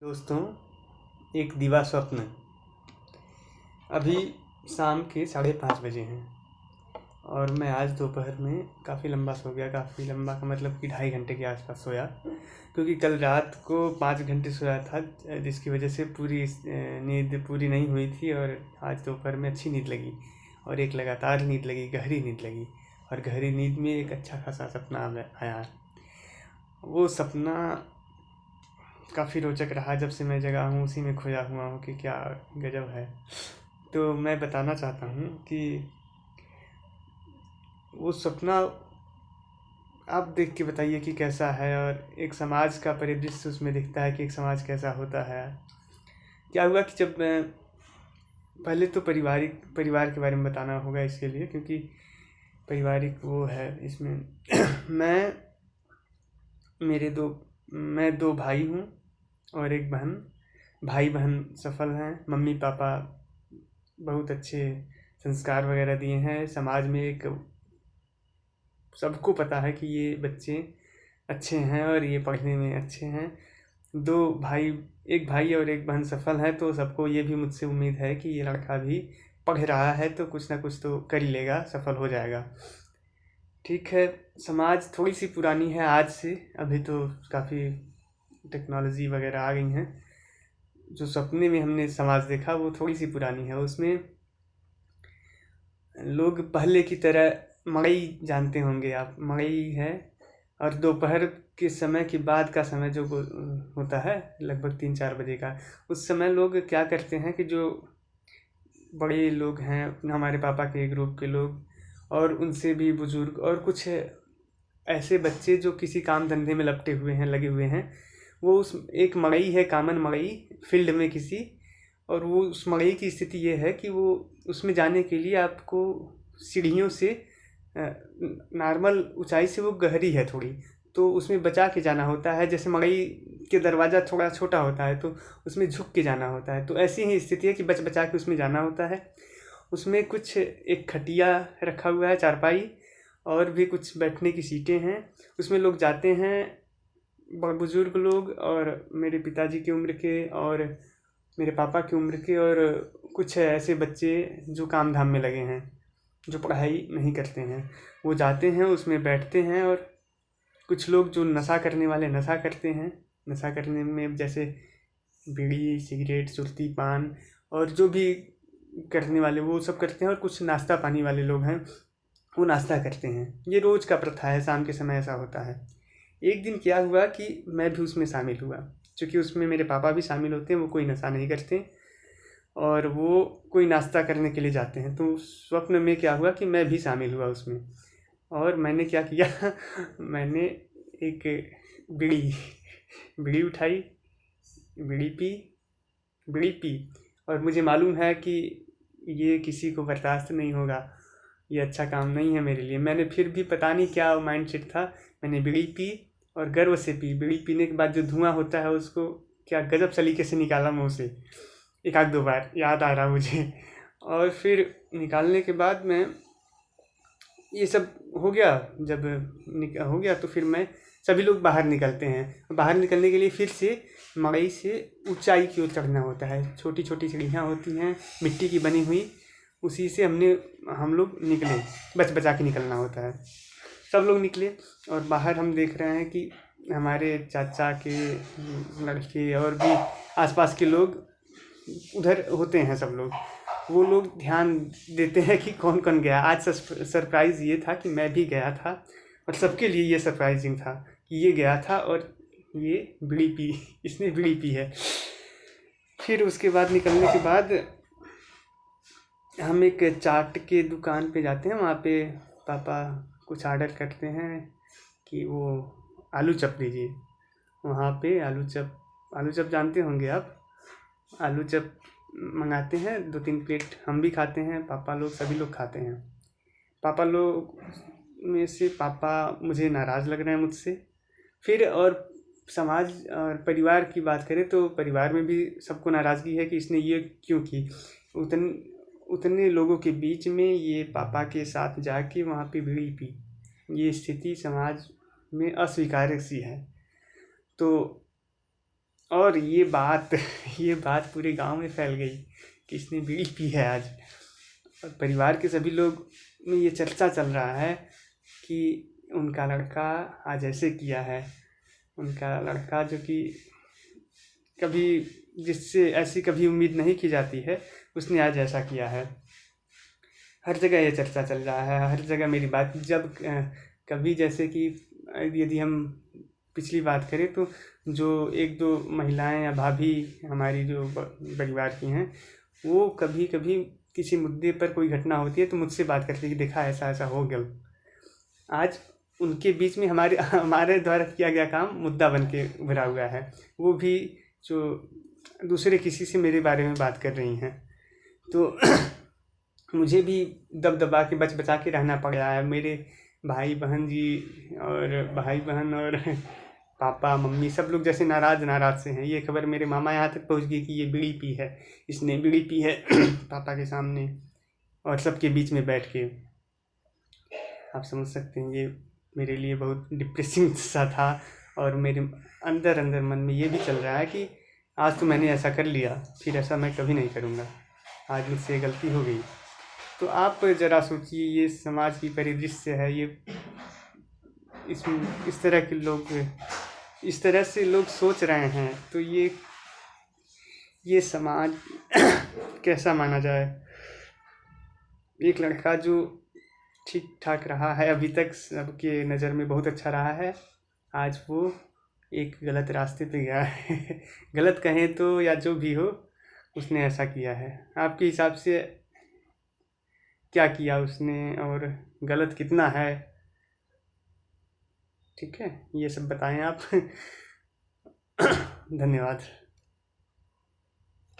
दोस्तों, एक दिवा स्वप्न। अभी शाम के 5:30 बजे हैं और मैं आज दोपहर में काफ़ी लंबा सो गया। काफ़ी लंबा का मतलब कि 2.5 घंटे के आसपास सोया, क्योंकि कल रात को 5 घंटे सोया था, जिसकी वजह से पूरी नींद पूरी नहीं हुई थी। और आज दोपहर में अच्छी नींद लगी और एक लगातार नींद लगी, गहरी नींद लगी। और गहरी नींद में एक अच्छा खासा सपना आया। वो सपना काफ़ी रोचक रहा। जब से मैं जगा हूँ उसी में खोया हुआ हूँ कि क्या गजब है। तो मैं बताना चाहता हूँ कि वो सपना आप देख के बताइए कि कैसा है, और एक समाज का परिदृश्य उसमें दिखता है कि एक समाज कैसा होता है। क्या हुआ कि जब मैं पहले तो परिवार के बारे में बताना होगा इसके लिए, क्योंकि पारिवारिक वो है इसमें। मैं मैं 2 भाई हूँ और एक बहन। भाई बहन सफल हैं, मम्मी पापा बहुत अच्छे संस्कार वगैरह दिए हैं। समाज में एक सबको पता है कि ये बच्चे अच्छे हैं और ये पढ़ने में अच्छे हैं। 2 भाई, एक भाई और एक बहन सफल है, तो सबको ये भी मुझसे उम्मीद है कि ये लड़का भी पढ़ रहा है तो कुछ ना कुछ तो कर ही लेगा, सफल हो जाएगा। ठीक है, समाज थोड़ी सी पुरानी है आज से। अभी तो काफ़ी टेक्नोलॉजी वगैरह आ गई हैं। जो सपने में हमने समाज देखा वो थोड़ी सी पुरानी है। उसमें लोग पहले की तरह मड़ई जानते होंगे आप, मड़ई है। और दोपहर के समय के बाद का समय जो होता है लगभग 3-4 बजे का, उस समय लोग क्या करते हैं कि जो बड़े लोग हैं हमारे पापा के ग्रुप के लोग और उनसे भी बुजुर्ग और कुछ ऐसे बच्चे जो किसी काम धंधे में लपटे हुए हैं, लगे हुए हैं, वो उस एक मड़ई है, कामन मड़ई फील्ड में किसी, और वो उस मड़ई की स्थिति ये है कि वो उसमें जाने के लिए आपको सीढ़ियों से नॉर्मल ऊंचाई से वो गहरी है थोड़ी, तो उसमें बचा के जाना होता है। जैसे मड़ई के दरवाज़ा थोड़ा छोटा होता है तो उसमें झुक के जाना होता है, तो ऐसी ही स्थिति है कि बच बचा के उसमें जाना होता है। उसमें कुछ एक खटिया रखा हुआ है, चारपाई, और भी कुछ बैठने की सीटें हैं। उसमें लोग जाते हैं, बुजुर्ग लोग और मेरे पिताजी की उम्र के और मेरे पापा की उम्र के, और कुछ ऐसे बच्चे जो काम धाम में लगे हैं, जो पढ़ाई नहीं करते हैं, वो जाते हैं, उसमें बैठते हैं। और कुछ लोग जो नशा करने वाले नशा करते हैं। नशा करने में जैसे बीड़ी, सिगरेट, सुर्ती, पान और जो भी करने वाले वो सब करते हैं। और कुछ नाश्ता पानी वाले लोग हैं, वो नाश्ता करते हैं। ये रोज़ का प्रथा है, शाम के समय ऐसा होता है। एक दिन क्या हुआ कि मैं भी उसमें शामिल हुआ, क्योंकि उसमें मेरे पापा भी शामिल होते हैं। वो कोई नशा नहीं करते और वो कोई नाश्ता करने के लिए जाते हैं। तो स्वप्न में क्या हुआ कि मैं भी शामिल हुआ उसमें। और मैंने क्या किया मैंने एक बीड़ी बीड़ी उठाई, बीड़ी पी बीड़ी पी और मुझे मालूम है कि ये किसी को बर्दाश्त नहीं होगा, ये अच्छा काम नहीं है मेरे लिए। मैंने फिर भी पता नहीं क्या माइंड सेट था, मैंने बीड़ी पी और गर्व से पी। बीड़ी पीने के बाद जो धुआं होता है उसको क्या गजब सलीके से निकाला मुँह से, एक आध 2 बार याद आ रहा मुझे। और फिर निकालने के बाद में ये सब हो गया। जब हो गया तो फिर मैं, सभी लोग बाहर निकलते हैं। बाहर निकलने के लिए फिर से मड़ई से ऊंचाई की ओर चढ़ना होता है। छोटी छोटी सीढ़ियाँ होती हैं मिट्टी की बनी हुई, उसी से हम लोग निकले, बच बचा के निकलना होता है। सब लोग निकले और बाहर हम देख रहे हैं कि हमारे चाचा के लड़के और भी आसपास के लोग उधर होते हैं। सब लोग, वो लोग ध्यान देते हैं कि कौन कौन गया। आज सरप्राइज़ ये था कि मैं भी गया था, और सबके लिए ये सरप्राइजिंग था कि ये गया था और ये बीड़ी पी इसने बीड़ी पी है। फिर उसके बाद निकलने के बाद हम एक चाट के दुकान पे जाते हैं। वहाँ पे पापा कुछ ऑर्डर करते हैं कि वो आलू चप दीजिए। वहाँ पे आलू चप जानते होंगे आप, आलू चप मंगाते हैं। 2-3 प्लेट हम भी खाते हैं, पापा लोग, सभी लोग खाते हैं। पापा लोग में से पापा मुझे नाराज़ लग रहे हैं मुझसे। फिर और समाज और परिवार की बात करें तो परिवार में भी सबको नाराज़गी है कि इसने ये क्यों की। उतने लोगों के बीच में ये पापा के साथ जाके वहाँ पे बीड़ी पी, ये स्थिति समाज में अस्वीकार्य सी है। तो और ये बात ये बात पूरे गांव में फैल गई कि इसने बीड़ी पी है आज। और परिवार के सभी लोग में ये चर्चा चल रहा है कि उनका लड़का आज ऐसे किया है, उनका लड़का जो कि कभी जिससे ऐसी कभी उम्मीद नहीं की जाती है, उसने आज ऐसा किया है। हर जगह ये चर्चा चल रहा है, हर जगह मेरी बात जब कभी जैसे कि यदि हम पिछली बात करें तो जो एक दो महिलाएं या भाभी हमारी जो परिवार की हैं, वो कभी कभी किसी मुद्दे पर कोई घटना होती है तो मुझसे बात करती है कि देखा ऐसा ऐसा हो गया। आज उनके बीच में हमारे द्वारा किया गया काम मुद्दा बन के उभरा हुआ है। वो भी जो दूसरे किसी से मेरे बारे में बात कर रही हैं, तो मुझे भी दब दबा के बच बचा के रहना पड़ रहा है। मेरे भाई बहन और पापा मम्मी सब लोग जैसे नाराज़ से हैं। ये खबर मेरे मामा यहाँ तक पहुँच गई कि ये बीड़ी पी है, इसने बीड़ी पी है पापा के सामने और सबके बीच में बैठ के। आप समझ सकते हैं ये मेरे लिए बहुत डिप्रेसिंग सा था। और मेरे अंदर अंदर मन में ये भी चल रहा है कि आज तो मैंने ऐसा कर लिया, फिर ऐसा मैं कभी नहीं करूँगा, आज मुझसे गलती हो गई। तो आप ज़रा सोचिए, ये समाज की परिदृश्य है, ये इस तरह के लोग इस तरह से लोग सोच रहे हैं, तो ये समाज कैसा माना जाए। एक लड़का जो ठीक ठाक रहा है अभी तक, सबके नज़र में बहुत अच्छा रहा है, आज वो एक गलत रास्ते पे गया है गलत कहें तो या जो भी हो, उसने ऐसा किया है। आपके हिसाब से क्या किया उसने और गलत कितना है? ठीक है, ये सब बताएं आप धन्यवाद।